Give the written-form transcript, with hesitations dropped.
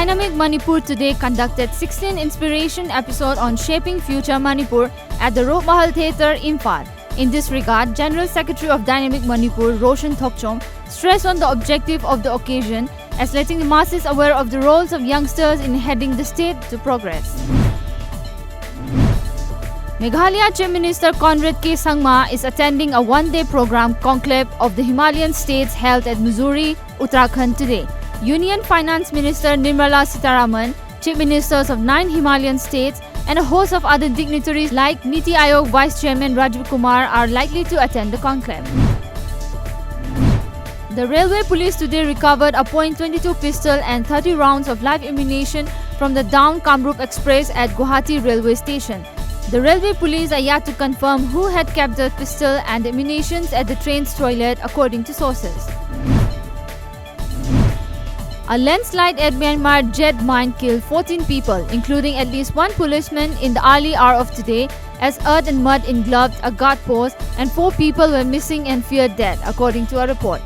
Dynamic Manipur Today conducted 16 inspiration episode on shaping future Manipur at the Rope Mahal Theatre, Imphal. In this regard, General Secretary of Dynamic Manipur, Roshan Thokchom, stressed on the objective of the occasion as letting the masses aware of the roles of youngsters in heading the state to progress. Meghalaya Chief Minister Conrad K. Sangma is attending a one-day program conclave of the Himalayan states held at Mussoorie, Uttarakhand today. Union Finance Minister Nirmala Sitharaman, Chief Ministers of 9 Himalayan states, and a host of other dignitaries like Niti Aayog Vice Chairman Rajiv Kumar are likely to attend the conclave. The Railway Police today recovered a .22 pistol and 30 rounds of live ammunition from the downed Kamrup Express at Guwahati Railway Station. The Railway Police are yet to confirm who had kept the pistol and ammunition at the train's toilet, according to sources. A landslide at Myanmar jet mine killed 14 people, including at least one policeman in the early hour of today, as earth and mud engulfed a guard post and 4 people were missing and feared dead, according to a report.